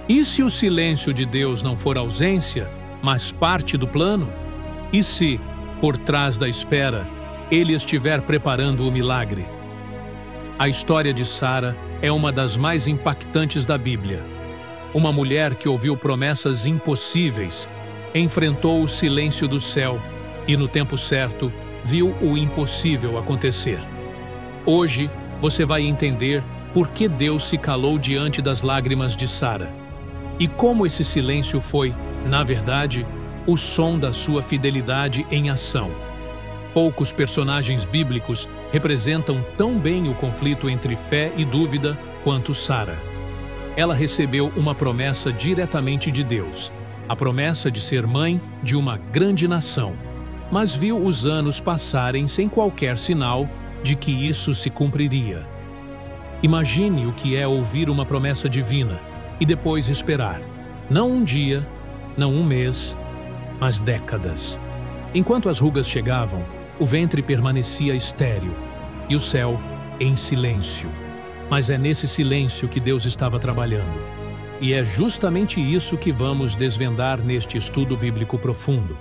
E se o silêncio de Deus não for ausência, mas parte do plano? E se, por trás da espera, Ele estiver preparando o milagre? A história de Sara é uma das mais impactantes da Bíblia. Uma mulher que ouviu promessas impossíveis, enfrentou o silêncio do céu e, no tempo certo, viu o impossível acontecer. Hoje, você vai entender por que Deus se calou diante das lágrimas de Sara e como esse silêncio foi, na verdade, o som da sua fidelidade em ação. Poucos personagens bíblicos representam tão bem o conflito entre fé e dúvida quanto Sara. Ela recebeu uma promessa diretamente de Deus, a promessa de ser mãe de uma grande nação, mas viu os anos passarem sem qualquer sinal de que isso se cumpriria. Imagine o que é ouvir uma promessa divina e depois esperar, não um dia, não um mês, mas décadas. Enquanto as rugas chegavam, o ventre permanecia estéril e o céu em silêncio. Mas é nesse silêncio que Deus estava trabalhando. E é justamente isso que vamos desvendar neste estudo bíblico profundo.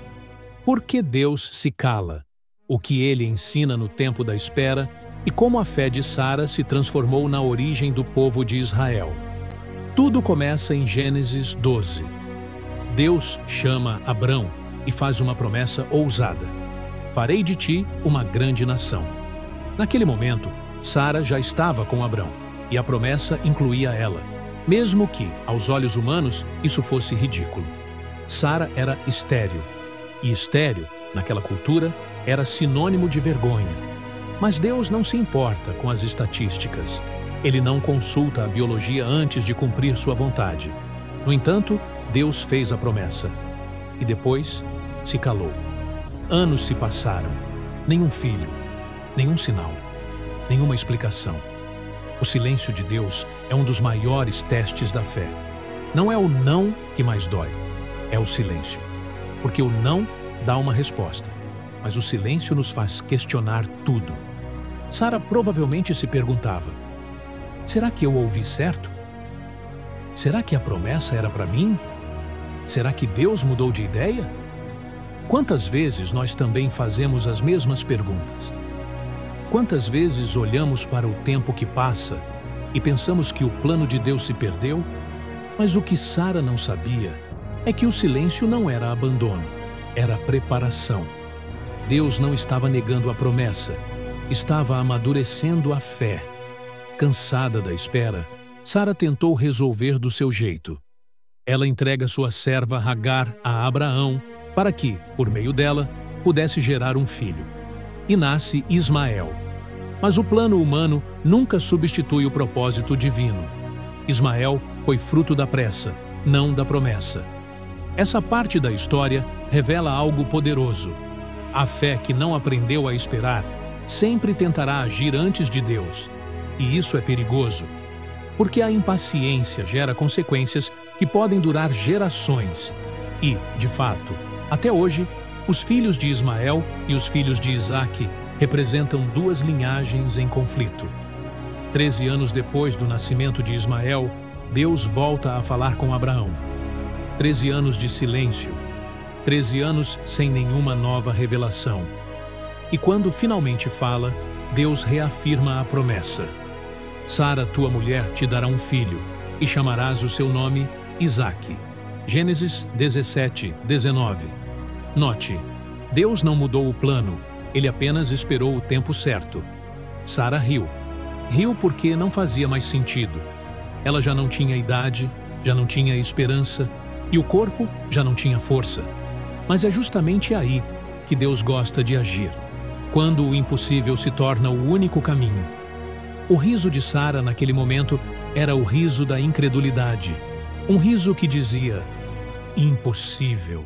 Por que Deus se cala? O que Ele ensina no tempo da espera e como a fé de Sara se transformou na origem do povo de Israel. Tudo começa em Gênesis 12. Deus chama Abrão e faz uma promessa ousada. Farei de ti uma grande nação. Naquele momento, Sara já estava com Abrão, e a promessa incluía ela, mesmo que, aos olhos humanos, isso fosse ridículo. Sara era estéril, e estéril, naquela cultura, era sinônimo de vergonha. Mas Deus não se importa com as estatísticas. Ele não consulta a biologia antes de cumprir sua vontade. No entanto, Deus fez a promessa. E depois, se calou. Anos se passaram. Nenhum filho, nenhum sinal, nenhuma explicação. O silêncio de Deus é um dos maiores testes da fé. Não é o não que mais dói, é o silêncio. Porque o não dá uma resposta, mas o silêncio nos faz questionar tudo. Sara provavelmente se perguntava: será que eu ouvi certo? Será que a promessa era para mim? Será que Deus mudou de ideia? Quantas vezes nós também fazemos as mesmas perguntas? Quantas vezes olhamos para o tempo que passa e pensamos que o plano de Deus se perdeu? Mas o que Sara não sabia é que o silêncio não era abandono, era preparação. Deus não estava negando a promessa, estava amadurecendo a fé. Cansada da espera, Sara tentou resolver do seu jeito. Ela entrega sua serva Agar a Abraão para que, por meio dela, pudesse gerar um filho. E nasce Ismael. Mas o plano humano nunca substitui o propósito divino. Ismael foi fruto da pressa, não da promessa. Essa parte da história revela algo poderoso. A fé que não aprendeu a esperar sempre tentará agir antes de Deus. E isso é perigoso, porque a impaciência gera consequências que podem durar gerações. E, de fato, até hoje, os filhos de Ismael e os filhos de Isaque representam duas linhagens em conflito. 13 anos depois do nascimento de Ismael, Deus volta a falar com Abraão. 13 anos de silêncio, 13 anos sem nenhuma nova revelação. E quando finalmente fala, Deus reafirma a promessa. Sara, tua mulher, te dará um filho, e chamarás o seu nome Isaque. Gênesis 17, 19. Note, Deus não mudou o plano, Ele apenas esperou o tempo certo. Sara riu. Riu porque não fazia mais sentido. Ela já não tinha idade, já não tinha esperança, e o corpo já não tinha força. Mas é justamente aí que Deus gosta de agir, quando o impossível se torna o único caminho. O riso de Sara naquele momento era o riso da incredulidade, um riso que dizia: impossível.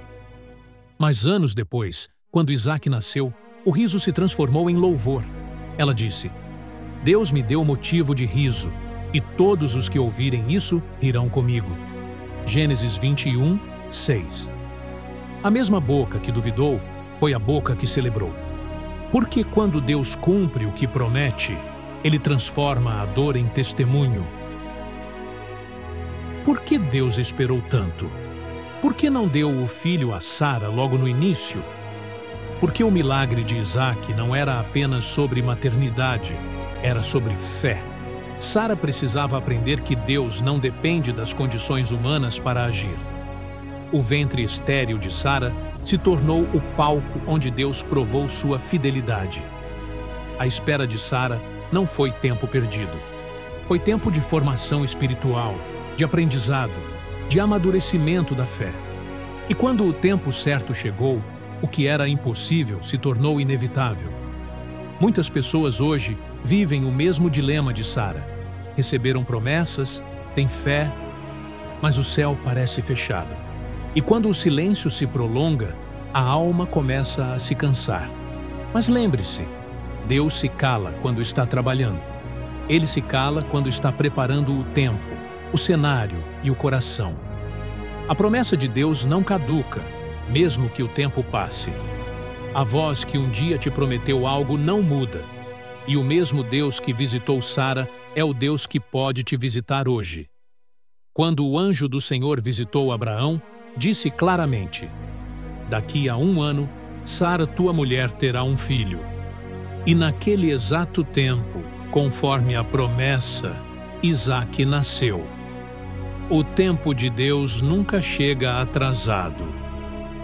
Mas anos depois, quando Isaque nasceu, o riso se transformou em louvor. Ela disse: Deus me deu motivo de riso, e todos os que ouvirem isso rirão comigo. Gênesis 21, 6. A mesma boca que duvidou foi a boca que celebrou. Porque quando Deus cumpre o que promete, Ele transforma a dor em testemunho. Por que Deus esperou tanto? Por que não deu o filho a Sara logo no início? Porque o milagre de Isaac não era apenas sobre maternidade, era sobre fé. Sara precisava aprender que Deus não depende das condições humanas para agir. O ventre estéril de Sara se tornou o palco onde Deus provou sua fidelidade. A espera de Sara não foi tempo perdido. Foi tempo de formação espiritual, de aprendizado, de amadurecimento da fé. E quando o tempo certo chegou, o que era impossível se tornou inevitável. Muitas pessoas hoje vivem o mesmo dilema de Sara. Receberam promessas, têm fé, mas o céu parece fechado. E quando o silêncio se prolonga, a alma começa a se cansar. Mas lembre-se, Deus se cala quando está trabalhando. Ele se cala quando está preparando o tempo, o cenário e o coração. A promessa de Deus não caduca, mesmo que o tempo passe. A voz que um dia te prometeu algo não muda. E o mesmo Deus que visitou Sara é o Deus que pode te visitar hoje. Quando o anjo do Senhor visitou Abraão, disse claramente: daqui a 1 ano, Sara, tua mulher, terá um filho. E naquele exato tempo, conforme a promessa, Isaque nasceu. O tempo de Deus nunca chega atrasado.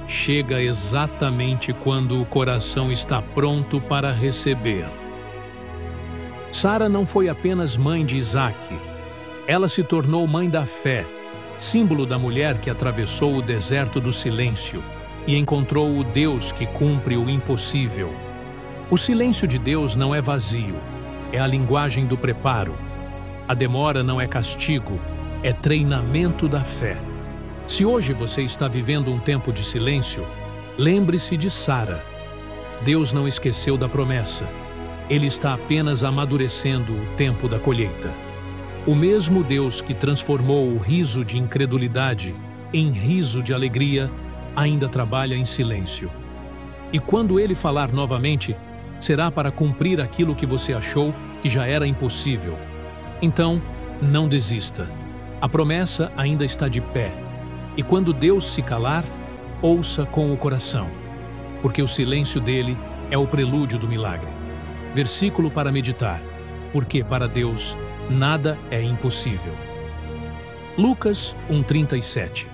Chega exatamente quando o coração está pronto para receber. Sara não foi apenas mãe de Isaque. Ela se tornou mãe da fé, símbolo da mulher que atravessou o deserto do silêncio e encontrou o Deus que cumpre o impossível. O silêncio de Deus não é vazio, é a linguagem do preparo. A demora não é castigo, é treinamento da fé. Se hoje você está vivendo um tempo de silêncio, lembre-se de Sara. Deus não esqueceu da promessa. Ele está apenas amadurecendo o tempo da colheita. O mesmo Deus que transformou o riso de incredulidade em riso de alegria, ainda trabalha em silêncio. E quando Ele falar novamente, será para cumprir aquilo que você achou que já era impossível. Então, não desista. A promessa ainda está de pé. E quando Deus se calar, ouça com o coração, porque o silêncio dele é o prelúdio do milagre. Versículo para meditar, porque para Deus nada é impossível. Lucas 1:37.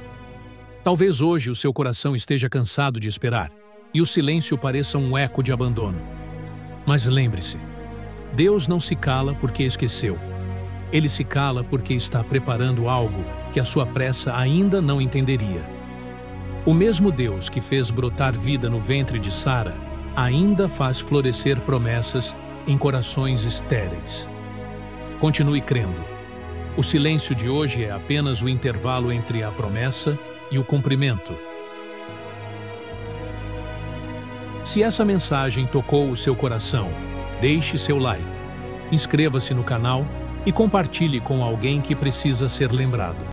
Talvez hoje o seu coração esteja cansado de esperar e o silêncio pareça um eco de abandono. Mas lembre-se, Deus não se cala porque esqueceu. Ele se cala porque está preparando algo que a sua pressa ainda não entenderia. O mesmo Deus que fez brotar vida no ventre de Sara ainda faz florescer promessas em corações estéreis. Continue crendo. O silêncio de hoje é apenas o intervalo entre a promessa e o cumprimento. Se essa mensagem tocou o seu coração, deixe seu like, inscreva-se no canal e compartilhe com alguém que precisa ser lembrado.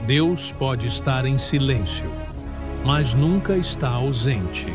Deus pode estar em silêncio, mas nunca está ausente.